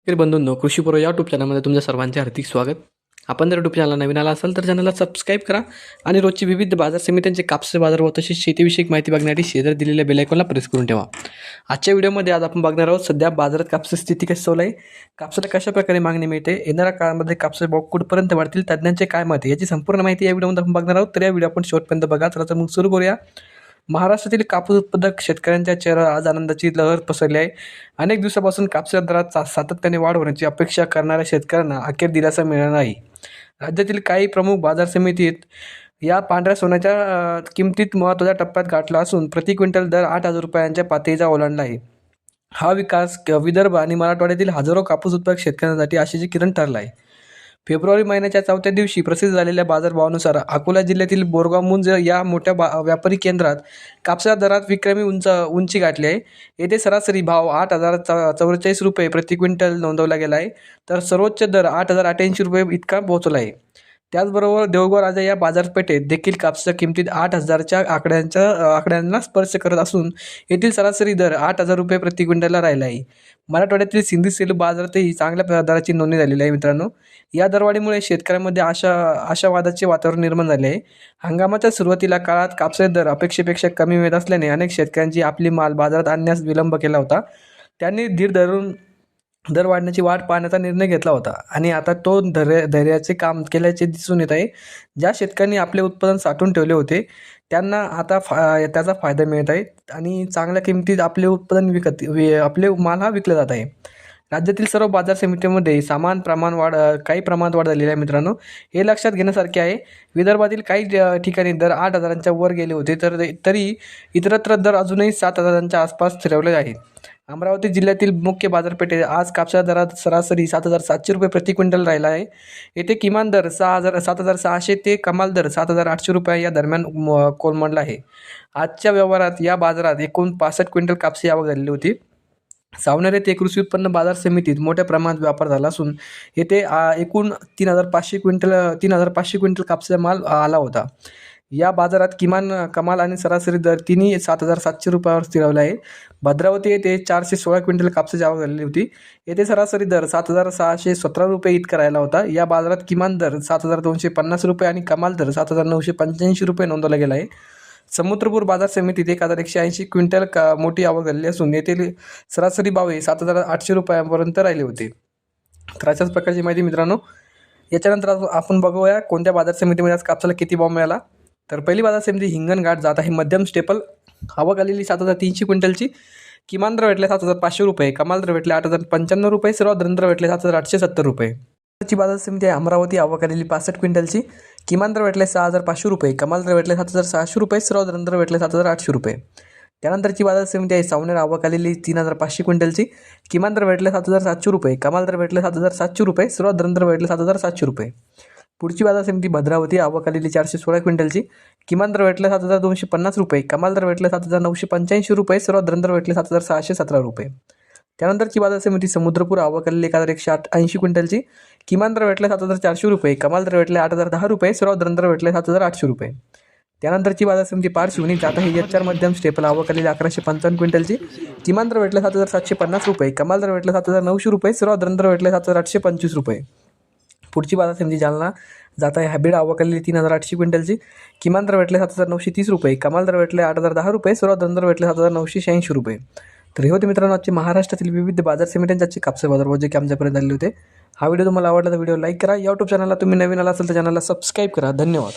शेतकरी बंधूंनो, कृषीपूर्व या यूट्यूब चॅनलमध्ये तुमच्या सर्वांचे हार्दिक स्वागत. आपण जर यूट्यूब चॅनलला नवीन आला असाल तर चॅनलला सबस्क्राईब करा आणि रोजची विविध बाजार समित्यांचे कापसाचे बाजार व तसेच शेतीविषयक माहिती बघण्यासाठी शेजारी दिलेल्या बेल आयकॉनला प्रेस करून ठेवा. आजच्या व्हिडिओमध्ये आज आपण बघणार आहोत सध्या बाजारात कापसाची स्थिती कशी चालू आहे, कापसाला कशा प्रकारे मागणी मिळते, येणाऱ्या काळामध्ये कापसाचे भाव कुठपर्यंत वाढतील, तज्ञांचे काय मत आहे याची संपूर्ण माहिती या व्हिडिओमध्ये आपण बघणार आहोत. तर या व्हिडिओ आपण शेवटपर्यंत बघा. तर मग सुरू करूया. महाराष्ट्रातील कापूस उत्पादक शेतकऱ्यांच्या चेहऱ्यावर आज आनंदाची लहर पसरली आहे. अनेक दिवसापासून कापसाच्या दरात सातत्याने वाढ होण्याची अपेक्षा करणाऱ्या शेतकऱ्यांना अखेर दिलासा मिळाला नाही. राज्यातील काही प्रमुख बाजार समितीत या पांढऱ्या सोन्याच्या किमतीत महत्त्वाच्या टप्प्यात गाठला असून प्रति क्विंटल दर 8,000 रुपयांच्या पातळीचा ओलांडला आहे. हा विकास विदर्भ आणि मराठवाड्यातील हजारो कापूस उत्पादक शेतकऱ्यांसाठी आशेची किरण ठरला आहे. फेब्रुवारी महिन्याच्या 4थ्या दिवशी प्रसिद्ध झालेल्या बाजारभावानुसार अकोला जिल्ह्यातील बोरगाव मुंज या मोठ्या व्यापारी केंद्रात कापसाच्या दरात विक्रमी उंची गाठली आहे. येथे सरासरी भाव 8,044 रुपये प्रति क्विंटल नोंदवला गेला आहे, तर सर्वोच्च दर 8,088 रुपये इतका पोहोचला आहे. त्याचबरोबर देऊळगाव राजा या बाजारपेठेत देखील कापसाच्या किमतीत 8,000च्या आकड्यांना स्पर्श करत असून येथील सरासरी दर 8,000 रुपये प्रति क्विंटलला राहिला आहे. मराठवाड्यातील सिंधी सेलू बाजारातही चांगल्या दराची नोंदणी झालेली आहे. मित्रांनो, या दरवाढीमुळे शेतकऱ्यांमध्ये आशावादाचे वातावरण निर्माण झाले आहे. हंगामाच्या सुरुवातीला काळात कापसाचे दर अपेक्षेपेक्षा कमी मिळत असल्याने अनेक शेतकऱ्यांची आपली माल बाजारात आणण्यास विलंब केला होता. त्यांनी धीर धरून दर वाढण्याची वाट पाहण्याचा निर्णय घेतला होता आणि आता तो धैर्याचे काम केल्याचे दिसून येत आहे. ज्या शेतकऱ्यांनी आपले उत्पादन साठवून ठेवले होते त्यांना आता त्याचा फायदा मिळत आहे आणि चांगल्या किमतीत आपले उत्पादन आपले माल हा विकला जात आहे. राज्यातील सर्व बाजार समित्यांमध्ये काही प्रमाणात वाढ झालेली आहे. मित्रांनो, हे लक्षात घेण्यासारखे आहे. विदर्भातील काही ठिकाणी दर 8,000च्या वर गेले होते, तरी इतरत्र दर अजूनही 7,000च्या आसपास स्थिरवले आहेत. अमरावती जिल्ह्यातील मुख्य बाजारपेठेत आज कापसाच्या दरात सरासरी 7,700 रुपये प्रति क्विंटल राहिला आहे. येथे किमान दर 7,600 ते कमाल दर 7,800 रुपये या दरम्यान कोलमडला आहे. आजच्या व्यवहारात या बाजारात एकूण 65 क्विंटल कापसाची आवक झालेली होती. सावनेर येथे कृषी उत्पन्न बाजार समितीत मोठ्या प्रमाणात व्यापार झाला असून येथे एकूण 3,500 क्विंटल कापसाचा माल आला होता. या बाजारात कमाल आणि सरासरी दर तिन्ही 7,700 रुपयावर स्थिरावला आहे. भद्रावती येथे 416 क्विंटल कापसाची आवक झालेली होती. येथे सरासरी दर 7,617 रुपये इतका राहिला होता. या बाजारात किमान दर 7,250 रुपये आणि कमाल दर 7,985 रुपये नोंदवला गेला आहे. समुद्रपूर बाजार समितीत 1,180 क्विंटल मोठी आवक झालेली असून येथील सरासरी भाव हे 7,800 रुपयांपर्यंत राहिले होते. तर अशाच प्रकारची माहिती मित्रांनो. याच्यानंतर आपण बघूया कोणत्या बाजार समितीमध्ये आज कापसाला किती भाव मिळाला. तर पहिली बाजार समिती हिंगणघाट जात आहे. मध्यम स्टेपल आवक आलेली 7,300 क्विंटलची. किमान दर भेटले 7,500 रुपये, कमाल दर भेटले 8,095 रुपये, सर्वात दर भेटले 7,870 रुपये. ची बाजार समिती आहे अमरावती. आवक आलेली 65 क्विंटलची. किमान दर भेटले 6,500 रुपये, कमाल दर भेटले 7,600 रुपये, सर्वात दर भेटले 7,800 रुपये. त्यानंतरची बाजार समिती आहे सावनेर. आवक आलेली 3,500 क्विंटलची. किमान दर भेटले 7,700 रुपये, कमाल दर भेटले 7,700 रुपये, सर्वात दर भेटले 7,700 रुपये. पुढची बाजार समिती भद्रावती. आवक आलेली 416 क्विंटलची. किमान दर भेटले 7,250 रुपये, कमाल दर भेटले 7,985 रुपये, सर्वात दर भेटले 7,617 रुपये. त्यानंतरची बाजार समिती समुद्रपूर. आवक आलेली 1,180 क्विंटलची. किमान दर भेटले 7,400 रुपये, कमाल दर भेटले 8,010 रुपये, सर्वात दर भेटले 7,800 रुपये. त्यानंतरची बाजार समिती पारशिवनी जात आहे. HR मध्यम स्टेपल. आवक आलेली 1,155 क्विंटलची. किमान दर भेटले 7,750 रुपये, कमाल दर भेटले 7,900 रुपये, सर्वात दर भेटले 7,825 रुपये. पुढची बाजार समिती जालना जात आहे. हायब्रिड. आवक आलेली 3,800 क्विंटलची. किमान दर भेटले 7,930 रुपये, कमाल दर भेटले 8,010 रुपये, सर्वात दर भेटले 7,986 रुपये. तर हे होते मित्रांनो आजचे महाराष्ट्रातील विविध बाजार समित्यांचे आजचे कापसाचे बाजार जे की आमच्यापर्यंत आले होते. हा व्हिडिओ तुम्हाला आवडला तर व्हिडिओ लाईक करा. या यूट्यूब चॅनलला तुम्ही नवीन आला असेल तर चॅनलला सबस्क्राईब करा. धन्यवाद.